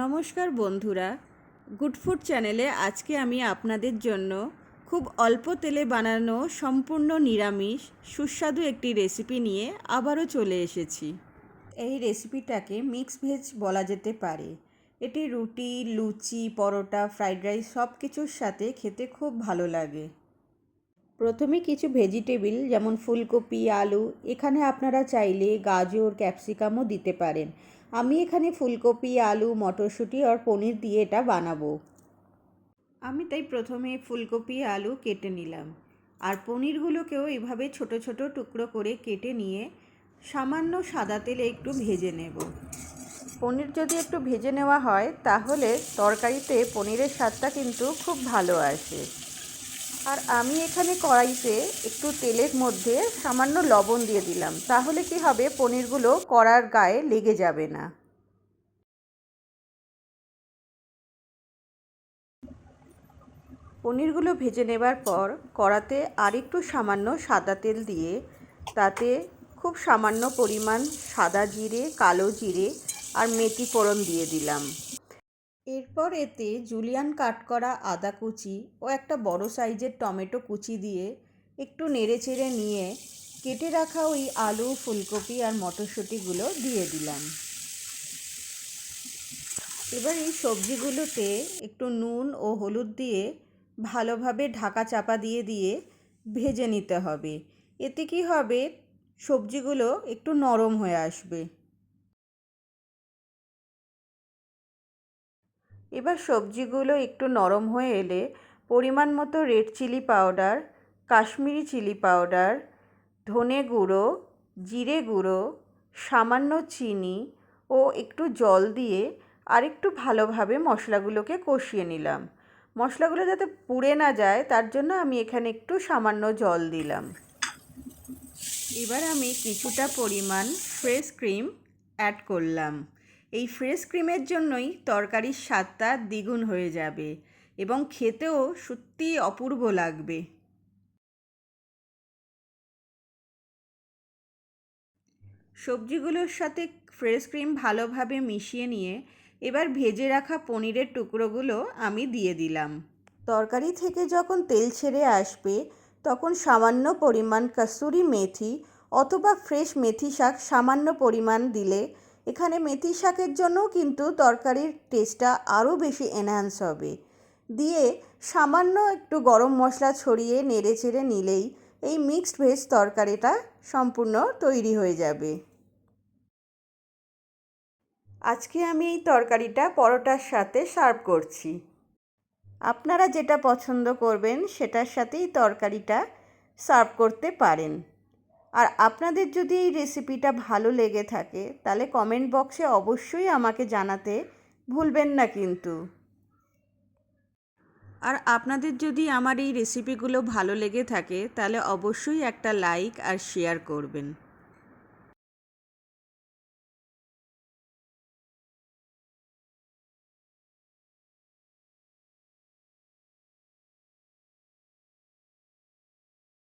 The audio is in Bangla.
নমস্কার বন্ধুরা, গুড ফুড চ্যানেলে আজকে আমি আপনাদের জন্য খুব অল্প তেলে বানানো সম্পূর্ণ নিরামিষ সুস্বাদু একটি রেসিপি নিয়ে আবারও চলে এসেছি। এই রেসিপিটাকে মিক্স ভেজ বলা যেতে পারে। এটি রুটি, লুচি, পরোটা, ফ্রাইড রাইস সব কিছুর সাথে খেতে খুব ভালো লাগে। প্রথমে কিছু ভেজিটেবিল যেমন ফুলকপি, আলু, এখানে আপনারা চাইলে গাজর, ক্যাপসিকামও দিতে পারেন। আমি এখানে ফুলকপি, আলু, মটরশুঁটি আর পনির দিয়ে এটা বানাবো। আমি তাই প্রথমে ফুলকপি, আলু কেটে নিলাম আর পনিরগুলোকেও এভাবে ছোট ছোট টুকরো করে কেটে নিয়ে সামান্য সাদা তেলে একটু ভেজে নেব। পনির যদি একটু ভেজে নেওয়া হয় তাহলে তরকারিতে পনিরের স্বাদটা কিন্তু খুব ভালো আসে। আর আমি এখানে কড়াইতে একটু তেলের মধ্যে সামান্য লবণ দিয়ে দিলাম, তাহলে কি হবে, পনিরগুলো কড়ার গায়ে লেগে যাবে না। পনিরগুলো ভেজে নেবার পর কড়াতে আরেকটু সামান্য সাদা তেল দিয়ে তাতে খুব সামান্য পরিমাণ সাদা জিরে, কালো জিরে আর মেথি ফোড়ন দিয়ে দিলাম। এরপর এতে জুলিয়ান কাট করা আদা কুচি ও একটা বড় সাইজের টমেটো কুচি দিয়ে একটু নেড়েচেড়ে নিয়ে কেটে রাখা ওই আলু, ফুলকপি আর মটরশুঁটিগুলো দিয়ে দিলাম। এবার এই সবজিগুলোতে একটু নুন ও হলুদ দিয়ে ভালোভাবে ঢাকা চাপা দিয়ে দিয়ে ভেজে নিতে হবে। এতে কি হবে, সবজিগুলো একটু নরম হয়ে আসবে। এবার সবজিগুলো একটু নরম হয়ে এলে পরিমাণ মতো red chili powder, Kashmiri chili powder, ধনে গুঁড়ো, জিরে গুঁড়ো, সামান্য চিনি ও একটু জল দিয়ে আরেকটু ভালোভাবে মশলাগুলোকে কষিয়ে নিলাম। মশলাগুলো যাতে পুড়ে না যায় তার জন্য আমি এখানে একটু সামান্য জল দিলাম। এবার আমি কিছুটা পরিমাণ ফ্রেশ ক্রিম অ্যাড করলাম। এই ফ্রেশ ক্রিমের জন্যই তরকারির স্বাদটা দ্বিগুণ হয়ে যাবে এবং খেতেও সত্যিই অপূর্ব লাগবে। সবজিগুলোর সাথে ফ্রেশ ক্রিম ভালোভাবে মিশিয়ে নিয়ে এবার ভেজে রাখা পনিরের টুকরোগুলো আমি দিয়ে দিলাম। তরকারি থেকে যখন তেল ছেড়ে আসবে তখন সামান্য পরিমাণ কসুরি মেথি অথবা ফ্রেশ মেথি শাক সামান্য পরিমাণ দিলে, এখানে মেথি শাকের জন্যও কিন্তু তরকারির টেস্টটা আরও বেশি এনহ্যান্স হবে, দিয়ে সামান্য একটু গরম মশলা ছড়িয়ে নেড়ে চেড়ে নিলেই এই মিক্সড ভেজ তরকারিটা সম্পূর্ণ তৈরি হয়ে যাবে। আজকে আমি এই তরকারিটা পরোটার সাথে সার্ভ করছি। আপনারা যেটা পছন্দ করবেন সেটার সাথেই তরকারিটা সার্ভ করতে পারেন। আর আপনাদের যদি এই রেসিপিটা ভালো লেগে থাকে তাহলে কমেন্ট বক্সে অবশ্যই আমাকে জানাতে ভুলবেন না কিন্তু। আর আপনাদের যদি আমার এই রেসিপিগুলো ভালো লেগে থাকে তাহলে অবশ্যই একটা লাইক আর শেয়ার করবেন।